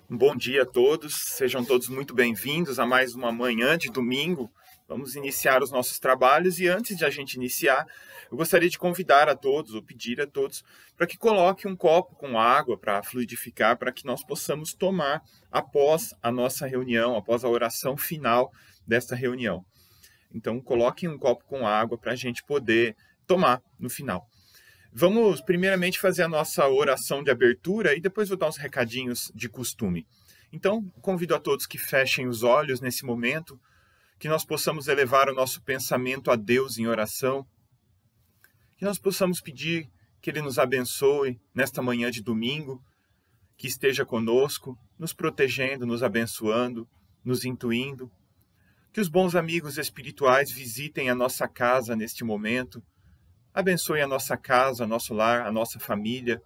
Um bom dia a todos, sejam todos muito bem-vindos a mais uma manhã de domingo. Vamos iniciar os nossos trabalhos e antes de a gente iniciar, eu gostaria de convidar a todos, ou pedir a todos, para que coloquem um copo com água para fluidificar, para que nós possamos tomar após a nossa reunião, após a oração final desta reunião. Então, coloquem um copo com água para a gente poder tomar no final. Vamos primeiramente fazer a nossa oração de abertura e depois vou dar uns recadinhos de costume. Então, convido a todos que fechem os olhos nesse momento, que nós possamos elevar o nosso pensamento a Deus em oração, que nós possamos pedir que Ele nos abençoe nesta manhã de domingo, que esteja conosco, nos protegendo, nos abençoando, nos intuindo, que os bons amigos espirituais visitem a nossa casa neste momento, abençoe a nossa casa, nosso lar, a nossa família,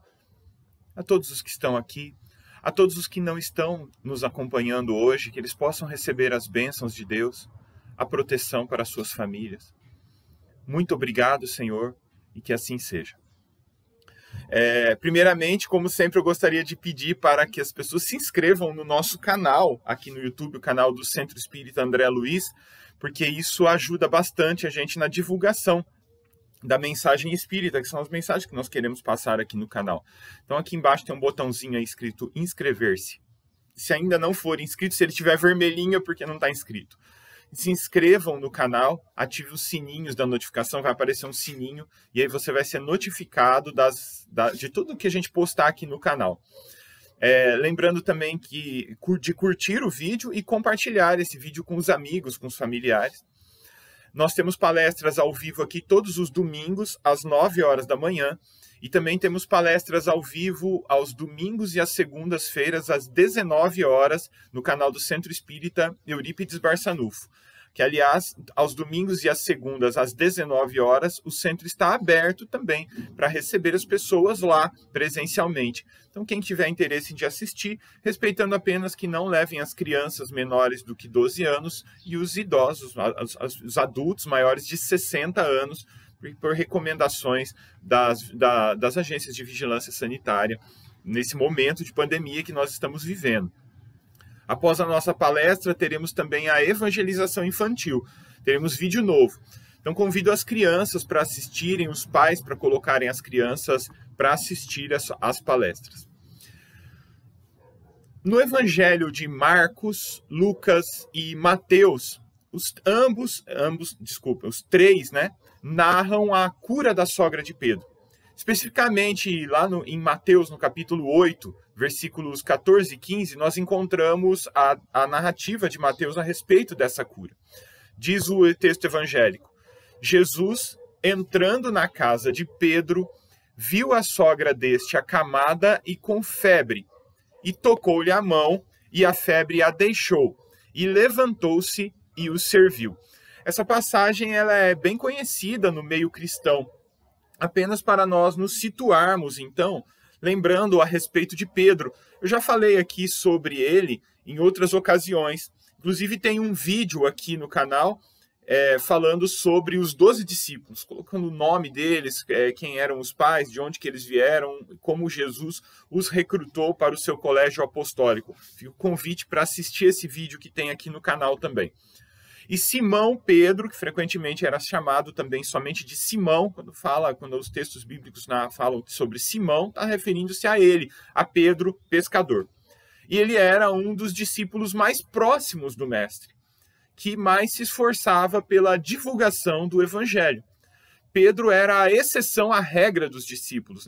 a todos os que estão aqui, a todos os que não estão nos acompanhando hoje, que eles possam receber as bênçãos de Deus, a proteção para as suas famílias. Muito obrigado, Senhor, e que assim seja. Primeiramente, como sempre, eu gostaria de pedir para que as pessoas se inscrevam no nosso canal, aqui no YouTube, o canal do Centro Espírita André Luiz, porque isso ajuda bastante a gente na divulgação da mensagem espírita, que são as mensagens que nós queremos passar aqui no canal. Então aqui embaixo tem um botãozinho aí escrito inscrever-se. Se ainda não for inscrito, se ele tiver vermelhinho é porque não está inscrito. Se inscrevam no canal, ative os sininhos da notificação, vai aparecer um sininho e aí você vai ser notificado de tudo que a gente postar aqui no canal. Lembrando também de curtir o vídeo e compartilhar esse vídeo com os amigos, com os familiares. Nós temos palestras ao vivo aqui todos os domingos, às 9 horas da manhã. E também temos palestras ao vivo aos domingos e às segundas-feiras, às 19 horas, no canal do Centro Espírita Eurípides Barçanufo. Que, aliás, aos domingos e às segundas, às 19 horas, o centro está aberto também para receber as pessoas lá presencialmente. Então, quem tiver interesse de assistir, respeitando apenas que não levem as crianças menores do que 12 anos e os idosos, os adultos maiores de 60 anos, por recomendações das agências de vigilância sanitária nesse momento de pandemia que nós estamos vivendo. Após a nossa palestra, teremos também a evangelização infantil. Teremos vídeo novo. Então, convido as crianças para assistirem, os pais para colocarem as crianças para assistir às palestras. No Evangelho de Marcos, Lucas e Mateus, os três, narram a cura da sogra de Pedro. Especificamente, lá em Mateus, no capítulo 8, versículos 14 e 15, nós encontramos a narrativa de Mateus a respeito dessa cura. Diz o texto evangélico: Jesus, entrando na casa de Pedro, viu a sogra deste acamada e com febre, e tocou-lhe a mão, e a febre a deixou, e levantou-se e o serviu. Essa passagem ela é bem conhecida no meio cristão. Apenas para nós nos situarmos, então, lembrando a respeito de Pedro. Eu já falei aqui sobre ele em outras ocasiões. Inclusive tem um vídeo aqui no canal falando sobre os 12 discípulos, colocando o nome deles, quem eram os pais, de onde que eles vieram, como Jesus os recrutou para o seu colégio apostólico. Fica o convite para assistir esse vídeo que tem aqui no canal também. E Simão Pedro, que frequentemente era chamado também somente de Simão, quando os textos bíblicos falam sobre Simão, está referindo-se a ele, a Pedro, pescador. E ele era um dos discípulos mais próximos do mestre, que mais se esforçava pela divulgação do evangelho. Pedro era a exceção à regra dos discípulos,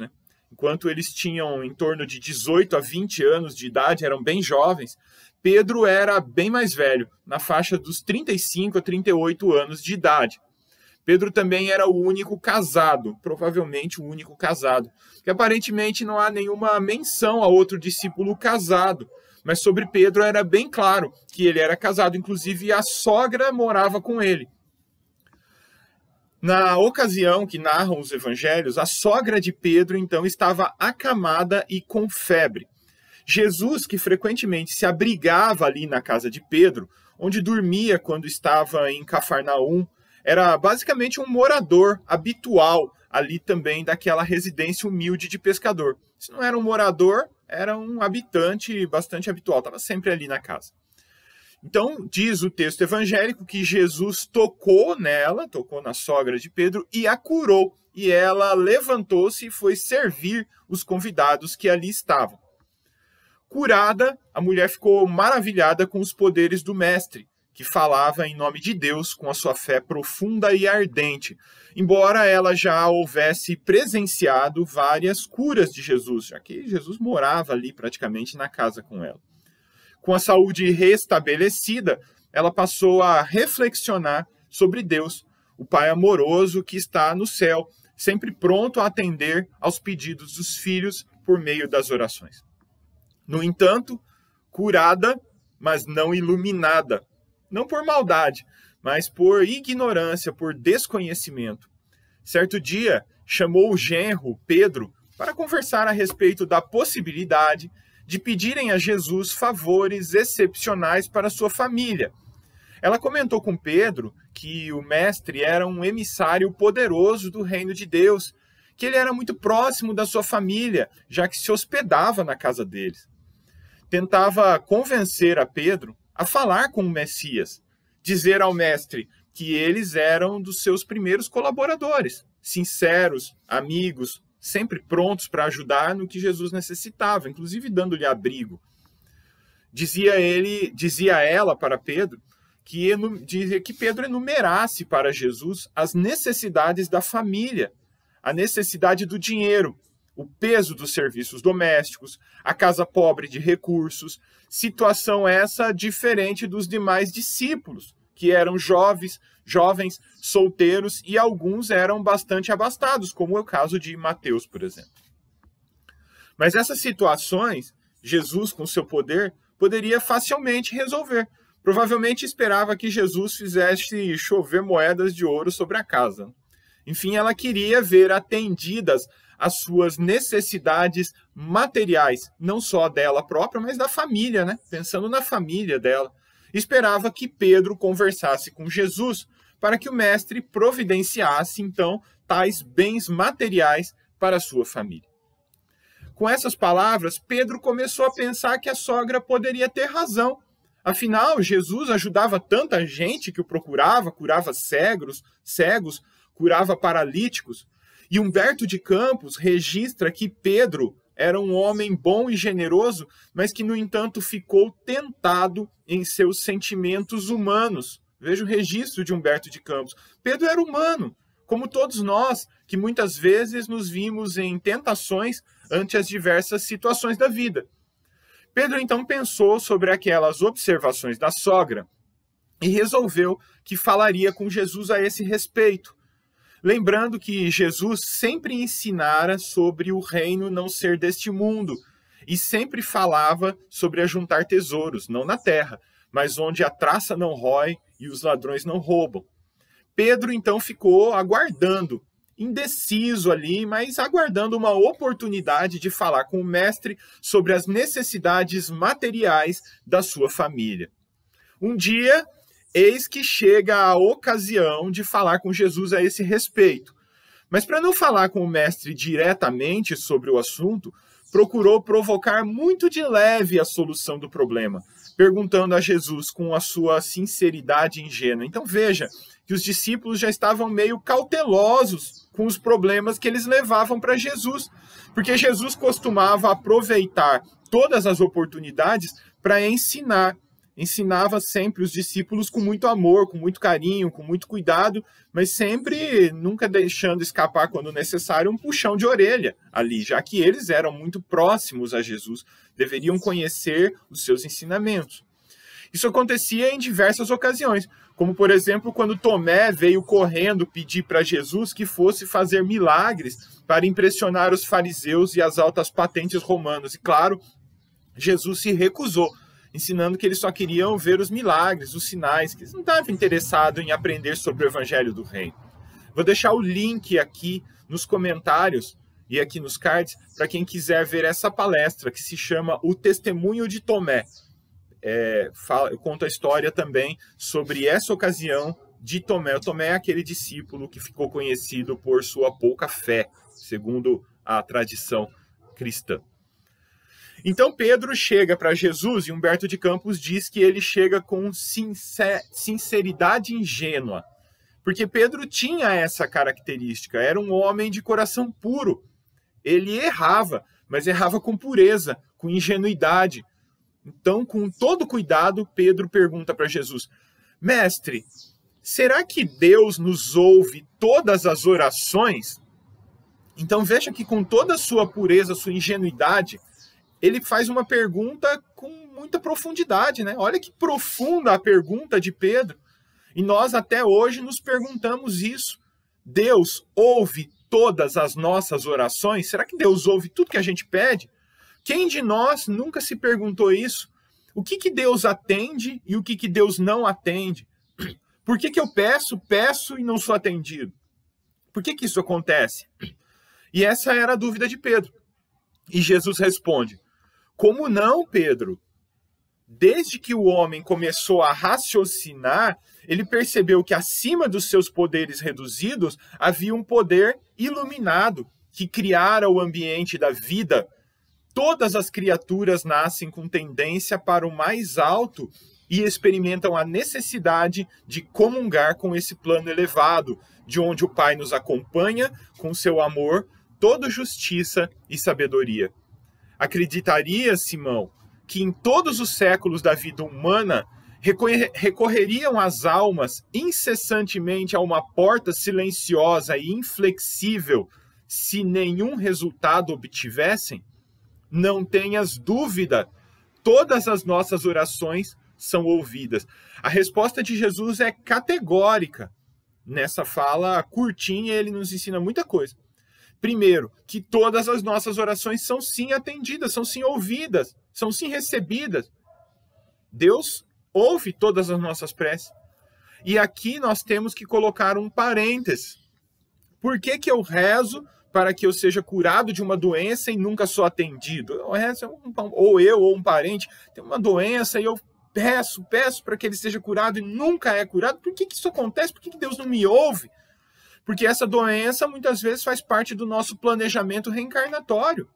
Enquanto eles tinham em torno de 18 a 20 anos de idade, eram bem jovens, Pedro era bem mais velho, na faixa dos 35 a 38 anos de idade. Pedro também era o único casado, provavelmente o único casado, que aparentemente não há nenhuma menção a outro discípulo casado, mas sobre Pedro era bem claro que ele era casado, inclusive a sogra morava com ele. Na ocasião que narram os evangelhos, a sogra de Pedro, então, estava acamada e com febre. Jesus, que frequentemente se abrigava ali na casa de Pedro, onde dormia quando estava em Cafarnaum, era basicamente um morador habitual ali também daquela residência humilde de pescador. Se não era um morador, era um habitante bastante habitual, estava sempre ali na casa. Então, diz o texto evangélico que Jesus tocou nela, tocou na sogra de Pedro e a curou. E ela levantou-se e foi servir os convidados que ali estavam. Curada, a mulher ficou maravilhada com os poderes do mestre, que falava em nome de Deus com a sua fé profunda e ardente, embora ela já houvesse presenciado várias curas de Jesus, já que Jesus morava ali praticamente na casa com ela. Com a saúde restabelecida, ela passou a reflexionar sobre Deus, o Pai amoroso que está no céu, sempre pronto a atender aos pedidos dos filhos por meio das orações. No entanto, curada, mas não iluminada, não por maldade, mas por ignorância, por desconhecimento. Certo dia, chamou o genro, Pedro, para conversar a respeito da possibilidade de pedirem a Jesus favores excepcionais para sua família. Ela comentou com Pedro que o mestre era um emissário poderoso do reino de Deus, que ele era muito próximo da sua família, já que se hospedava na casa deles. Tentava convencer a Pedro a falar com o Messias, dizer ao mestre que eles eram dos seus primeiros colaboradores, sinceros, amigos, sempre prontos para ajudar no que Jesus necessitava, inclusive dando-lhe abrigo. Dizia ela para Pedro que Pedro enumerasse para Jesus as necessidades da família, a necessidade do dinheiro, o peso dos serviços domésticos, a casa pobre de recursos, situação essa diferente dos demais discípulos, que eram jovens, solteiros e alguns eram bastante abastados, como é o caso de Mateus, por exemplo. Mas essas situações, Jesus, com seu poder, poderia facilmente resolver. Provavelmente esperava que Jesus fizesse chover moedas de ouro sobre a casa. Enfim, ela queria ver atendidas as suas necessidades materiais, não só dela própria, mas da família, né? Pensando na família dela. Esperava que Pedro conversasse com Jesus para que o mestre providenciasse, então, tais bens materiais para a sua família. Com essas palavras, Pedro começou a pensar que a sogra poderia ter razão. Afinal, Jesus ajudava tanta gente que o procurava, curava cegos, curava paralíticos. E Humberto de Campos registra que Pedro era um homem bom e generoso, mas que, no entanto, ficou tentado em seus sentimentos humanos. Veja o registro de Humberto de Campos. Pedro era humano, como todos nós, que muitas vezes nos vimos em tentações ante as diversas situações da vida. Pedro então pensou sobre aquelas observações da sogra e resolveu que falaria com Jesus a esse respeito. Lembrando que Jesus sempre ensinara sobre o reino não ser deste mundo e sempre falava sobre ajuntar tesouros, não na terra, mas onde a traça não rói e os ladrões não roubam. Pedro então ficou aguardando, indeciso ali, mas aguardando uma oportunidade de falar com o mestre sobre as necessidades materiais da sua família. Um dia, eis que chega a ocasião de falar com Jesus a esse respeito. Mas para não falar com o mestre diretamente sobre o assunto, procurou provocar muito de leve a solução do problema, perguntando a Jesus com a sua sinceridade ingênua. Então veja que os discípulos já estavam meio cautelosos com os problemas que eles levavam para Jesus, porque Jesus costumava aproveitar todas as oportunidades para ensinar. Ensinava sempre os discípulos com muito amor, com muito carinho, com muito cuidado, mas sempre nunca deixando escapar, quando necessário, um puxão de orelha ali, já que eles eram muito próximos a Jesus, deveriam conhecer os seus ensinamentos. Isso acontecia em diversas ocasiões, como, por exemplo, quando Tomé veio correndo pedir para Jesus que fosse fazer milagres para impressionar os fariseus e as altas patentes romanos. E, claro, Jesus se recusou, ensinando que eles só queriam ver os milagres, os sinais, que eles não estavam interessados em aprender sobre o Evangelho do Reino. Vou deixar o link aqui nos comentários e aqui nos cards para quem quiser ver essa palestra que se chama O Testemunho de Tomé. Eu conto a história também sobre essa ocasião de Tomé. O Tomé é aquele discípulo que ficou conhecido por sua pouca fé, segundo a tradição cristã. Então Pedro chega para Jesus e Humberto de Campos diz que ele chega com sinceridade ingênua. Porque Pedro tinha essa característica, era um homem de coração puro. Ele errava, mas errava com pureza, com ingenuidade. Então, com todo cuidado, Pedro pergunta para Jesus: Mestre, será que Deus nos ouve todas as orações? Então veja que com toda a sua pureza, sua ingenuidade, ele faz uma pergunta com muita profundidade, né? Olha que profunda a pergunta de Pedro. E nós até hoje nos perguntamos isso. Deus ouve todas as nossas orações? Será que Deus ouve tudo que a gente pede? Quem de nós nunca se perguntou isso? O que Deus atende e o que Deus não atende? Por que eu peço e não sou atendido? Por que isso acontece? E essa era a dúvida de Pedro. E Jesus responde: como não, Pedro? Desde que o homem começou a raciocinar, ele percebeu que acima dos seus poderes reduzidos havia um poder iluminado que criara o ambiente da vida. Todas as criaturas nascem com tendência para o mais alto e experimentam a necessidade de comungar com esse plano elevado, de onde o Pai nos acompanha com seu amor, toda justiça e sabedoria. Acreditaria, Simão, que em todos os séculos da vida humana recorreriam as almas incessantemente a uma porta silenciosa e inflexível se nenhum resultado obtivessem? Não tenhas dúvida, todas as nossas orações são ouvidas. A resposta de Jesus é categórica. Nessa fala curtinha, ele nos ensina muita coisa. Primeiro, que todas as nossas orações são sim atendidas, são sim ouvidas, são sim recebidas. Deus ouve todas as nossas preces. E aqui nós temos que colocar um parêntese. Por que eu rezo para que eu seja curado de uma doença e nunca sou atendido? Eu rezo, ou um parente tem uma doença e eu peço para que ele seja curado e nunca é curado. Por que isso acontece? Por que Deus não me ouve? Porque essa doença muitas vezes faz parte do nosso planejamento reencarnatório.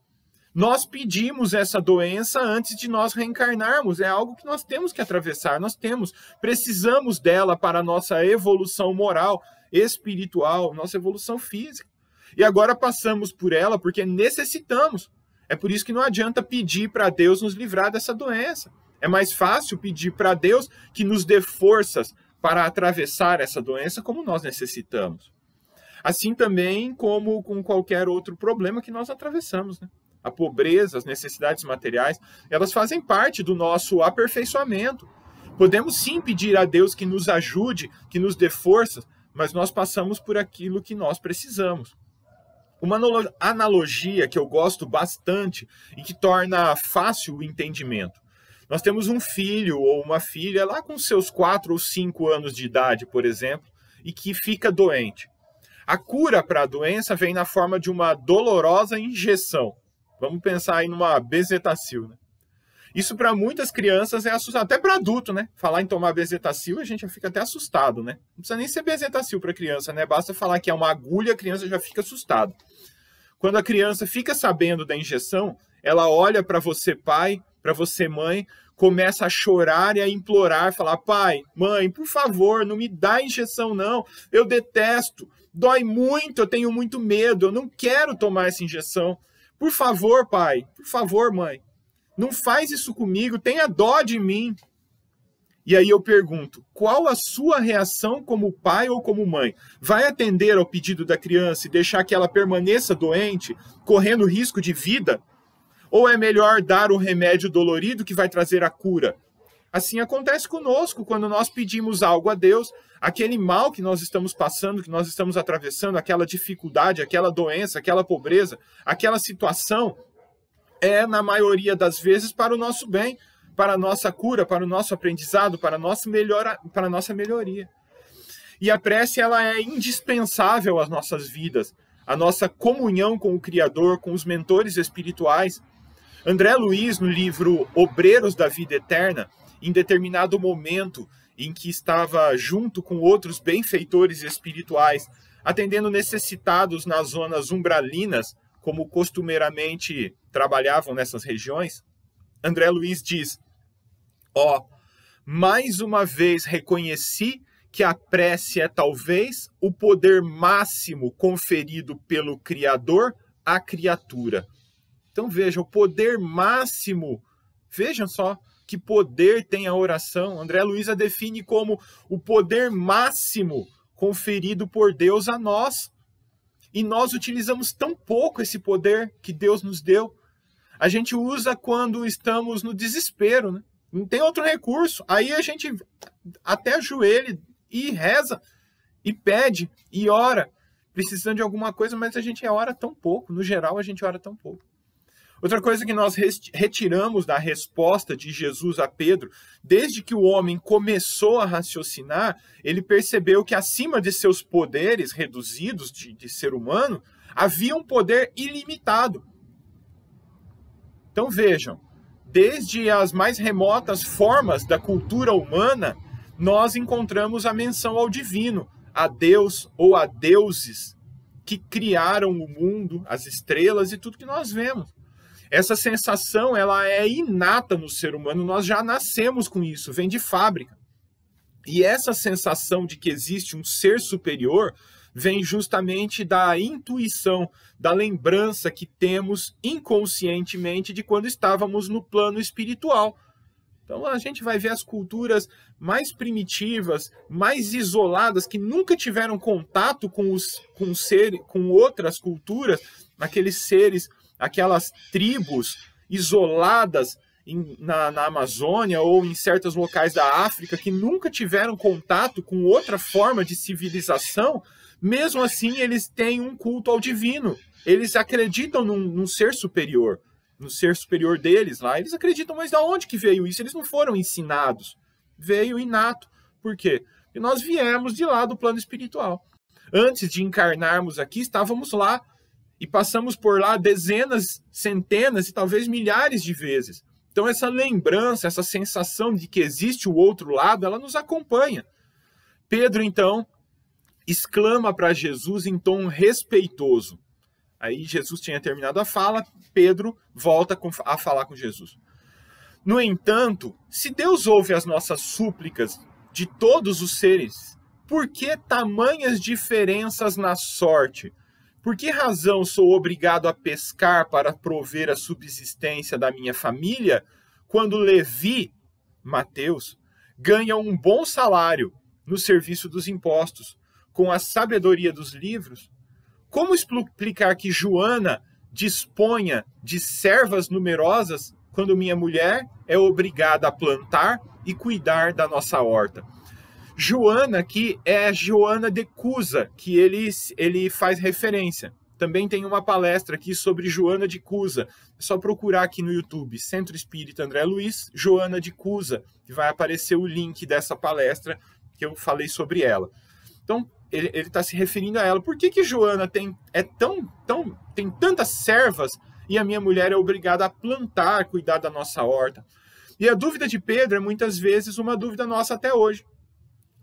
Nós pedimos essa doença antes de nós reencarnarmos. É algo que nós temos que atravessar. Precisamos dela para a nossa evolução moral, espiritual, nossa evolução física. E agora passamos por ela porque necessitamos. É por isso que não adianta pedir para Deus nos livrar dessa doença. É mais fácil pedir para Deus que nos dê forças para atravessar essa doença como nós necessitamos. Assim também como com qualquer outro problema que nós atravessamos, né? A pobreza, as necessidades materiais, elas fazem parte do nosso aperfeiçoamento. Podemos sim pedir a Deus que nos ajude, que nos dê forças, mas nós passamos por aquilo que nós precisamos. Uma analogia que eu gosto bastante e que torna fácil o entendimento. Nós temos um filho ou uma filha lá com seus 4 ou 5 anos de idade, por exemplo, e que fica doente. A cura para a doença vem na forma de uma dolorosa injeção. Vamos pensar aí numa bezetacil, né? Isso para muitas crianças é assustador, até para adulto, né? Falar em tomar bezetacil, a gente já fica até assustado, né? Não precisa nem ser bezetacil para criança, né? Basta falar que é uma agulha, a criança já fica assustada. Quando a criança fica sabendo da injeção, ela olha para você, pai, para você, mãe, começa a chorar e a implorar, falar: pai, mãe, por favor, não me dá injeção não, eu detesto, dói muito, eu tenho muito medo, eu não quero tomar essa injeção. Por favor, pai, por favor, mãe, não faz isso comigo, tenha dó de mim. E aí eu pergunto, qual a sua reação como pai ou como mãe? Vai atender ao pedido da criança e deixar que ela permaneça doente, correndo risco de vida? Ou é melhor dar o remédio dolorido que vai trazer a cura? Assim acontece conosco quando nós pedimos algo a Deus, aquele mal que nós estamos passando, que nós estamos atravessando, aquela dificuldade, aquela doença, aquela pobreza, aquela situação, é na maioria das vezes para o nosso bem, para a nossa cura, para o nosso aprendizado, para a nossa melhoria. E a prece ela é indispensável às nossas vidas, a nossa comunhão com o Criador, com os mentores espirituais. André Luiz, no livro Obreiros da Vida Eterna, em determinado momento em que estava junto com outros benfeitores espirituais, atendendo necessitados nas zonas umbralinas, como costumeiramente trabalhavam nessas regiões, André Luiz diz: mais uma vez reconheci que a prece é talvez o poder máximo conferido pelo Criador à criatura. Então veja, o poder máximo, vejam só que poder tem a oração. André Luiz a define como o poder máximo conferido por Deus a nós. E nós utilizamos tão pouco esse poder que Deus nos deu. A gente usa quando estamos no desespero, né? Não tem outro recurso. Aí a gente até ajoelha e reza, e pede, e ora, precisando de alguma coisa, mas a gente ora tão pouco. No geral, a gente ora tão pouco. Outra coisa que nós retiramos da resposta de Jesus a Pedro, desde que o homem começou a raciocinar, ele percebeu que acima de seus poderes reduzidos de ser humano, havia um poder ilimitado. Então vejam, desde as mais remotas formas da cultura humana, nós encontramos a menção ao divino, a Deus ou a deuses que criaram o mundo, as estrelas e tudo que nós vemos. Essa sensação, ela é inata no ser humano, nós já nascemos com isso, vem de fábrica. E essa sensação de que existe um ser superior vem justamente da intuição, da lembrança que temos inconscientemente de quando estávamos no plano espiritual. Então a gente vai ver as culturas mais primitivas, mais isoladas, que nunca tiveram contato com outras culturas, aqueles seres, aquelas tribos isoladas na Amazônia ou em certos locais da África que nunca tiveram contato com outra forma de civilização. Mesmo assim, eles têm um culto ao divino. Eles acreditam num ser superior, no ser superior deles lá. Eles acreditam, mas de onde que veio isso? Eles não foram ensinados. Veio inato. Por quê? Porque nós viemos de lá do plano espiritual. Antes de encarnarmos aqui, estávamos lá e passamos por lá dezenas, centenas e talvez milhares de vezes. Então essa lembrança, essa sensação de que existe o outro lado, ela nos acompanha. Pedro, então, exclama para Jesus em tom respeitoso. Aí Jesus tinha terminado a fala, Pedro volta a falar com Jesus. No entanto, se Deus ouve as nossas súplicas de todos os seres, por que tamanhas diferenças na sorte? Por que razão sou obrigado a pescar para prover a subsistência da minha família, quando Levi, Mateus, ganha um bom salário no serviço dos impostos, com a sabedoria dos livros? Como explicar que Joana disponha de servas numerosas quando minha mulher é obrigada a plantar e cuidar da nossa horta? Joana aqui é Joana de Cusa, que ele faz referência. Também tem uma palestra aqui sobre Joana de Cusa. É só procurar aqui no YouTube, Centro Espírita André Luiz, Joana de Cusa, que vai aparecer o link dessa palestra que eu falei sobre ela. Então, ele está se referindo a ela. Por que Joana tem tantas servas e a minha mulher é obrigada a plantar, cuidar da nossa horta? E a dúvida de Pedro é muitas vezes uma dúvida nossa até hoje.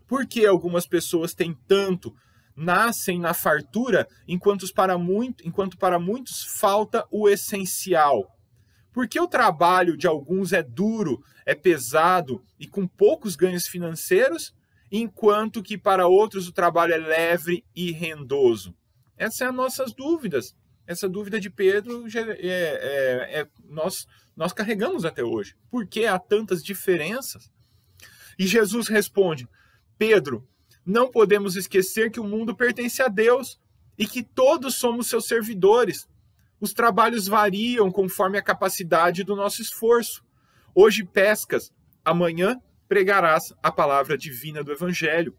Por que algumas pessoas têm tanto, nascem na fartura, enquanto para muitos falta o essencial? Por que o trabalho de alguns é duro, é pesado e com poucos ganhos financeiros, enquanto que para outros o trabalho é leve e rendoso? Essas são as nossas dúvidas. Essa dúvida de Pedro nós carregamos até hoje. Por que há tantas diferenças? E Jesus responde: Pedro, não podemos esquecer que o mundo pertence a Deus e que todos somos seus servidores. Os trabalhos variam conforme a capacidade do nosso esforço. Hoje pescas, amanhã pregarás a palavra divina do Evangelho.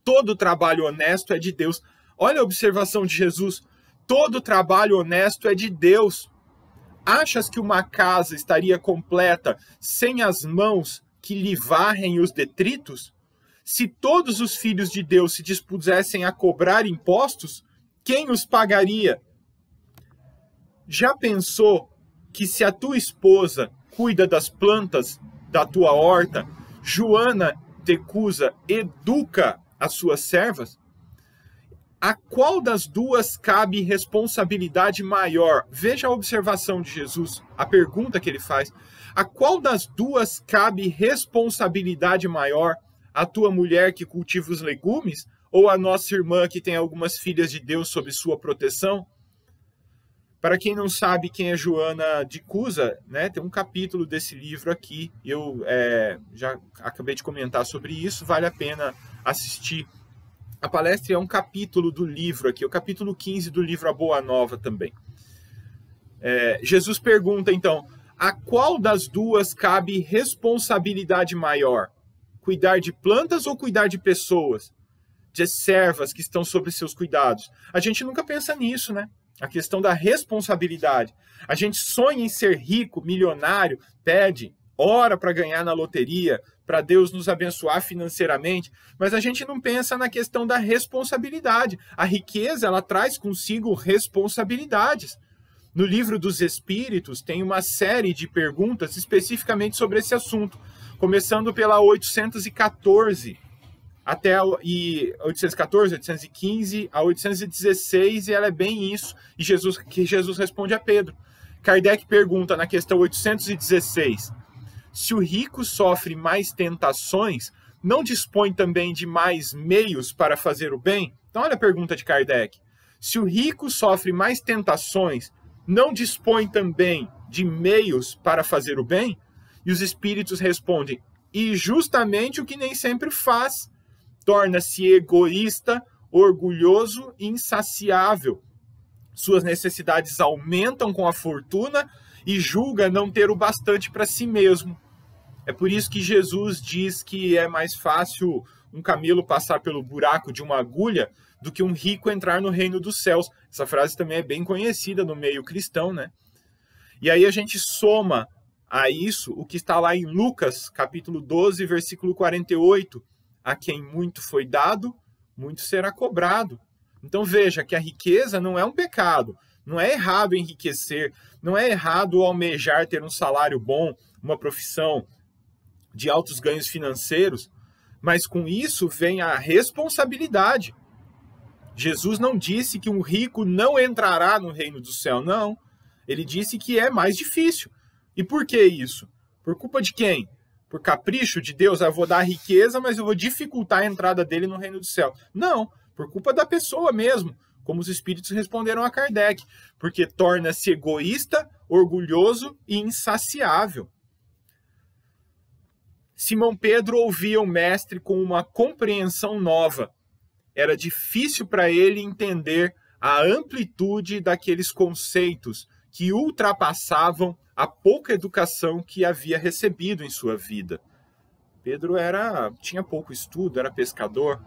Todo trabalho honesto é de Deus. Olha a observação de Jesus. Todo trabalho honesto é de Deus. Achas que uma casa estaria completa sem as mãos que lhe varrem os detritos? Se todos os filhos de Deus se dispusessem a cobrar impostos, quem os pagaria? Já pensou que se a tua esposa cuida das plantas da tua horta, Joana de Cusa educa as suas servas? A qual das duas cabe responsabilidade maior? Veja a observação de Jesus, a pergunta que ele faz. A qual das duas cabe responsabilidade maior? A tua mulher que cultiva os legumes ou a nossa irmã que tem algumas filhas de Deus sob sua proteção? Para quem não sabe quem é Joana de Cusa, né, tem um capítulo desse livro aqui, eu já acabei de comentar sobre isso, vale a pena assistir. A palestra é um capítulo do livro aqui, o capítulo 15 do livro A Boa Nova também. Jesus pergunta, então, a qual das duas cabe responsabilidade maior? Cuidar de plantas ou cuidar de pessoas? De servas que estão sob seus cuidados? A gente nunca pensa nisso, né? A questão da responsabilidade. A gente sonha em ser rico, milionário, pede, ora para ganhar na loteria, para Deus nos abençoar financeiramente, mas a gente não pensa na questão da responsabilidade. A riqueza, ela traz consigo responsabilidades. No livro dos Espíritos tem uma série de perguntas especificamente sobre esse assunto, começando pela 814 até 814, 815 a 816, e ela é bem isso, e Jesus responde a Pedro. Kardec pergunta na questão 816, se o rico sofre mais tentações, não dispõe também de mais meios para fazer o bem? Então olha a pergunta de Kardec. Se o rico sofre mais tentações, não dispõe também de meios para fazer o bem? E os espíritos respondem, e justamente o que nem sempre faz, torna-se egoísta, orgulhoso e insaciável. Suas necessidades aumentam com a fortuna e julga não ter o bastante para si mesmo. É por isso que Jesus diz que é mais fácil um camelo passar pelo buraco de uma agulha do que um rico entrar no reino dos céus. Essa frase também é bem conhecida no meio cristão, né? E aí a gente soma a isso o que está lá em Lucas, capítulo 12, versículo 48, a quem muito foi dado, muito será cobrado. Então veja que a riqueza não é um pecado, não é errado enriquecer, não é errado almejar ter um salário bom, uma profissão de altos ganhos financeiros, mas com isso vem a responsabilidade. Jesus não disse que um rico não entrará no reino do céu, não. Ele disse que é mais difícil. E por que isso? Por culpa de quem? Por capricho de Deus, eu vou dar riqueza, mas eu vou dificultar a entrada dele no reino do céu. Não, por culpa da pessoa mesmo, como os espíritos responderam a Kardec, porque torna-se egoísta, orgulhoso e insaciável. Simão Pedro ouvia o mestre com uma compreensão nova. Era difícil para ele entender a amplitude daqueles conceitos que ultrapassavam a pouca educação que havia recebido em sua vida. Pedro tinha pouco estudo, era pescador.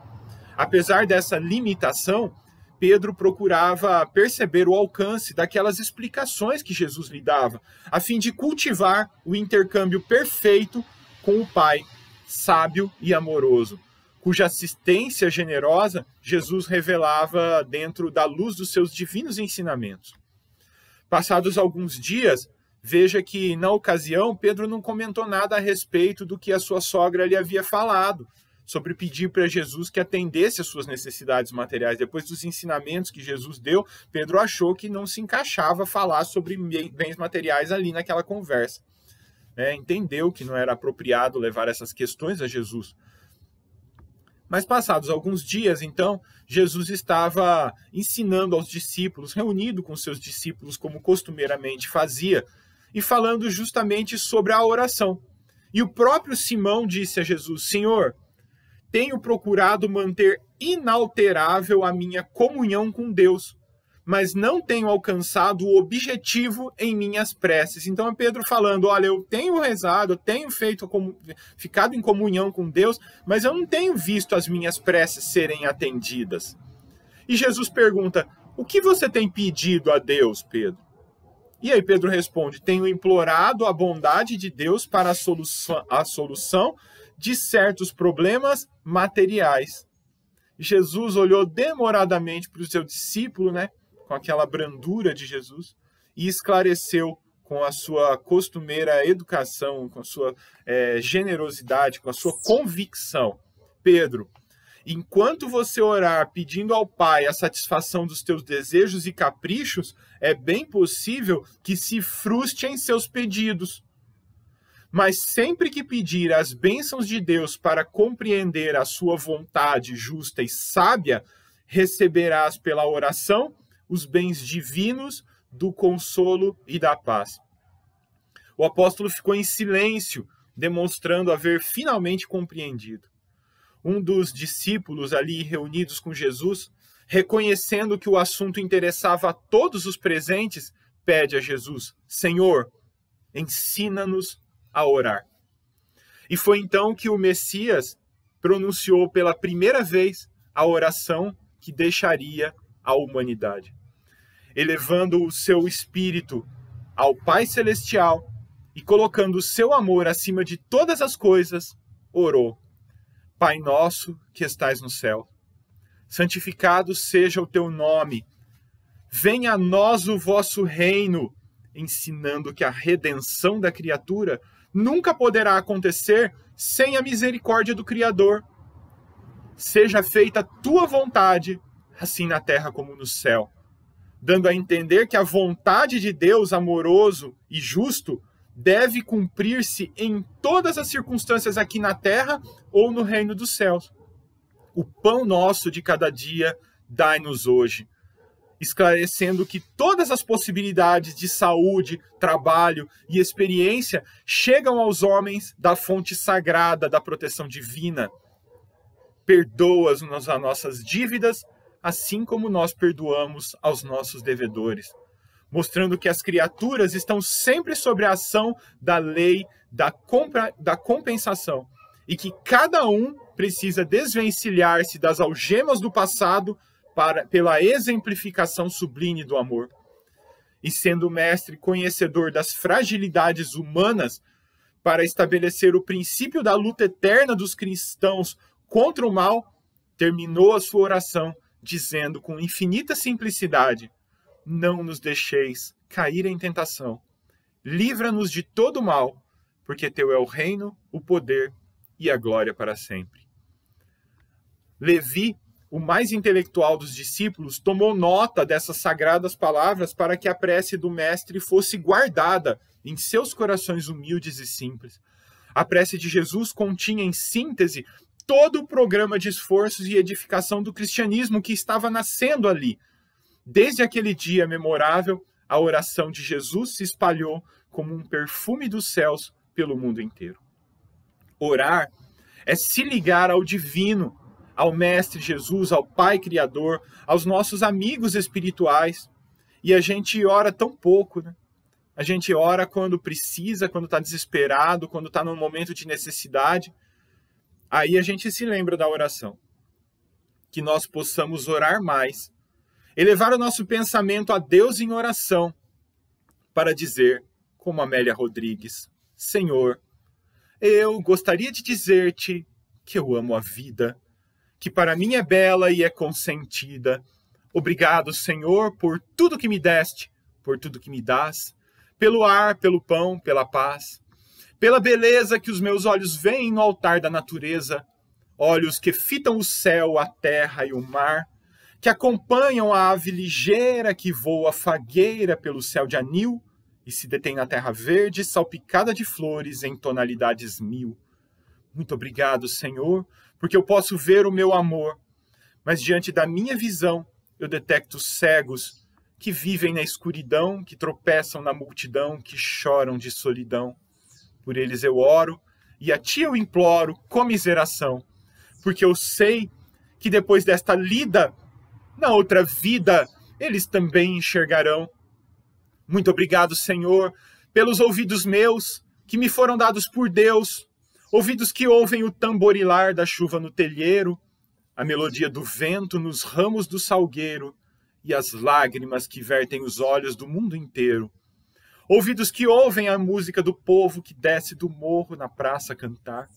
Apesar dessa limitação, Pedro procurava perceber o alcance daquelas explicações que Jesus lhe dava, a fim de cultivar o intercâmbio perfeito com o Pai, sábio e amoroso, cuja assistência generosa Jesus revelava dentro da luz dos seus divinos ensinamentos. Passados alguns dias, veja que, na ocasião, Pedro não comentou nada a respeito do que a sua sogra lhe havia falado, sobre pedir para Jesus que atendesse às suas necessidades materiais. Depois dos ensinamentos que Jesus deu, Pedro achou que não se encaixava falar sobre bens materiais ali naquela conversa. Entendeu que não era apropriado levar essas questões a Jesus. Mas passados alguns dias, então, Jesus estava ensinando aos discípulos, reunido com seus discípulos, como costumeiramente fazia, e falando justamente sobre a oração. E o próprio Simão disse a Jesus, Senhor, tenho procurado manter inalterável a minha comunhão com Deus, mas não tenho alcançado o objetivo em minhas preces. Então é Pedro falando, olha, eu tenho rezado, eu tenho ficado em comunhão com Deus, mas eu não tenho visto as minhas preces serem atendidas. E Jesus pergunta, o que você tem pedido a Deus, Pedro? E aí Pedro responde, tenho implorado a bondade de Deus para a solução de certos problemas materiais. Jesus olhou demoradamente para o seu discípulo, com aquela brandura de Jesus, e esclareceu com a sua costumeira educação, com a sua generosidade, com a sua convicção. Pedro, enquanto você orar pedindo ao Pai a satisfação dos teus desejos e caprichos, é bem possível que se frustre em seus pedidos. Mas sempre que pedir as bênçãos de Deus para compreender a sua vontade justa e sábia, receberás pela oração os bens divinos do consolo e da paz. O apóstolo ficou em silêncio, demonstrando haver finalmente compreendido. Um dos discípulos ali reunidos com Jesus, reconhecendo que o assunto interessava a todos os presentes, pede a Jesus: Senhor, ensina-nos a orar. E foi então que o Messias pronunciou pela primeira vez a oração que deixaria a humanidade, elevando o seu espírito ao Pai Celestial e colocando o seu amor acima de todas as coisas, orou: Pai nosso que estais no céu, santificado seja o teu nome, venha a nós o vosso reino, ensinando que a redenção da criatura nunca poderá acontecer sem a misericórdia do Criador. Seja feita a tua vontade, assim na terra como no céu, dando a entender que a vontade de Deus amoroso e justo deve cumprir-se em todas as circunstâncias aqui na terra ou no reino dos céus. O pão nosso de cada dia dai-nos hoje, esclarecendo que todas as possibilidades de saúde, trabalho e experiência chegam aos homens da fonte sagrada da proteção divina. Perdoa-nos as nossas dívidas, assim como nós perdoamos aos nossos devedores, mostrando que as criaturas estão sempre sob a ação da lei da compensação e que cada um precisa desvencilhar-se das algemas do passado pela exemplificação sublime do amor. E sendo o mestre conhecedor das fragilidades humanas, para estabelecer o princípio da luta eterna dos cristãos contra o mal, terminou a sua oração dizendo com infinita simplicidade: não nos deixeis cair em tentação, livra-nos de todo mal, porque teu é o reino, o poder e a glória para sempre. Levi, o mais intelectual dos discípulos, tomou nota dessas sagradas palavras para que a prece do mestre fosse guardada em seus corações humildes e simples. A prece de Jesus continha, em síntese, todo o programa de esforços e edificação do cristianismo que estava nascendo ali. Desde aquele dia memorável, a oração de Jesus se espalhou como um perfume dos céus pelo mundo inteiro. Orar é se ligar ao divino, ao Mestre Jesus, ao Pai Criador, aos nossos amigos espirituais. E a gente ora tão pouco, né? A gente ora quando precisa, quando está desesperado, quando está num momento de necessidade. Aí a gente se lembra da oração. Que nós possamos orar mais, elevar o nosso pensamento a Deus em oração, para dizer, como Amélia Rodrigues: Senhor, eu gostaria de dizer-te que eu amo a vida, que para mim é bela e é consentida. Obrigado, Senhor, por tudo que me deste, por tudo que me dás, pelo ar, pelo pão, pela paz, pela beleza que os meus olhos veem no altar da natureza, olhos que fitam o céu, a terra e o mar, que acompanham a ave ligeira que voa fagueira pelo céu de anil e se detém na terra verde, salpicada de flores em tonalidades mil. Muito obrigado, Senhor, porque eu posso ver o meu amor, mas diante da minha visão eu detecto cegos que vivem na escuridão, que tropeçam na multidão, que choram de solidão. Por eles eu oro e a ti eu imploro comiseração, porque eu sei que depois desta lida, na outra vida, eles também enxergarão. Muito obrigado, Senhor, pelos ouvidos meus, que me foram dados por Deus, ouvidos que ouvem o tamborilar da chuva no telheiro, a melodia do vento nos ramos do salgueiro e as lágrimas que vertem os olhos do mundo inteiro. Ouvidos que ouvem a música do povo que desce do morro na praça cantar,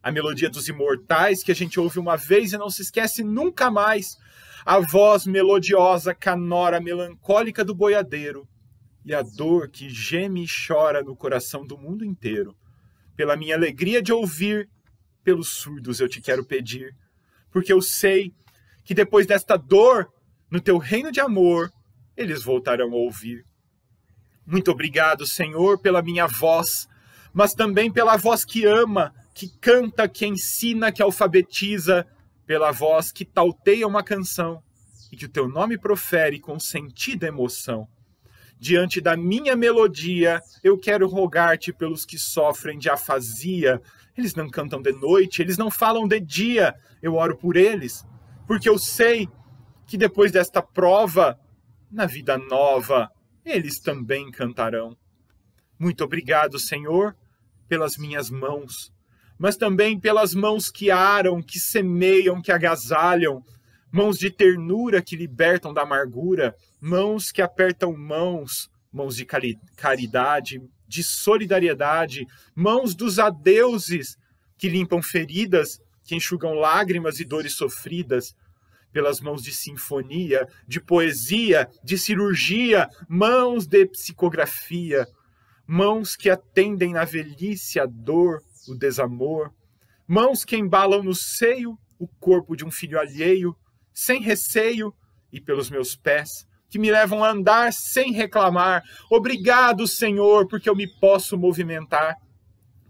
a melodia dos imortais que a gente ouve uma vez e não se esquece nunca mais, a voz melodiosa canora melancólica do boiadeiro e a dor que geme e chora no coração do mundo inteiro. Pela minha alegria de ouvir, pelos surdos eu te quero pedir, porque eu sei que depois desta dor, no teu reino de amor, eles voltarão a ouvir. Muito obrigado, Senhor, pela minha voz, mas também pela voz que ama, que canta, que ensina, que alfabetiza, pela voz que tauteia uma canção e que o teu nome profere com sentida emoção. Diante da minha melodia, eu quero rogar-te pelos que sofrem de afasia. Eles não cantam de noite, eles não falam de dia. Eu oro por eles, porque eu sei que depois desta prova, na vida nova, eles também cantarão. Muito obrigado, Senhor, pelas minhas mãos, mas também pelas mãos que aram, que semeiam, que agasalham, mãos de ternura que libertam da amargura, mãos que apertam mãos, mãos de caridade, de solidariedade, mãos dos adeuses que limpam feridas, que enxugam lágrimas e dores sofridas, pelas mãos de sinfonia, de poesia, de cirurgia, mãos de psicografia, mãos que atendem na velhice a dor, o desamor, mãos que embalam no seio o corpo de um filho alheio, sem receio, e pelos meus pés, que me levam a andar sem reclamar. Obrigado, Senhor, porque eu me posso movimentar,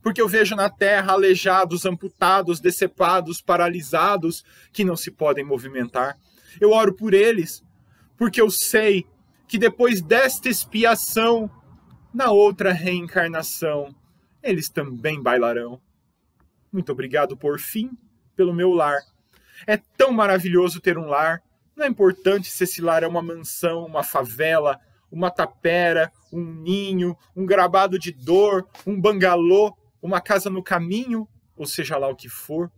porque eu vejo na terra aleijados, amputados, decepados, paralisados, que não se podem movimentar. Eu oro por eles, porque eu sei que depois desta expiação, na outra reencarnação, eles também bailarão. Muito obrigado, por fim, pelo meu lar. É tão maravilhoso ter um lar. Não é importante se esse lar é uma mansão, uma favela, uma tapera, um ninho, um gramado de dor, um bangalô, uma casa no caminho, ou seja lá o que for,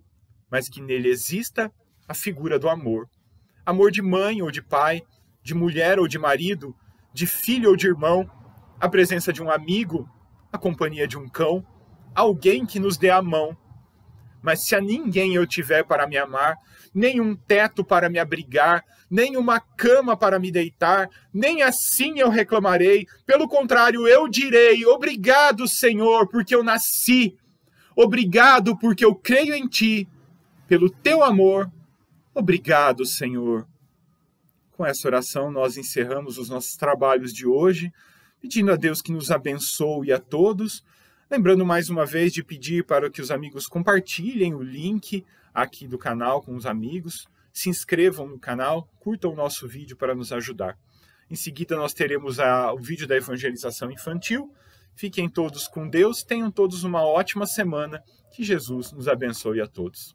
mas que nele exista a figura do amor. Amor de mãe ou de pai, de mulher ou de marido, de filho ou de irmão, a presença de um amigo, a companhia de um cão, alguém que nos dê a mão. Mas se a ninguém eu tiver para me amar, nem um teto para me abrigar, nem uma cama para me deitar, nem assim eu reclamarei. Pelo contrário, eu direi: obrigado, Senhor, porque eu nasci. Obrigado, porque eu creio em Ti. Pelo Teu amor, obrigado, Senhor. Com essa oração, nós encerramos os nossos trabalhos de hoje, pedindo a Deus que nos abençoe a todos. Lembrando mais uma vez de pedir para que os amigos compartilhem o link aqui do canal com os amigos, se inscrevam no canal, curtam o nosso vídeo para nos ajudar. Em seguida nós teremos o vídeo da evangelização infantil. Fiquem todos com Deus, tenham todos uma ótima semana, que Jesus nos abençoe a todos.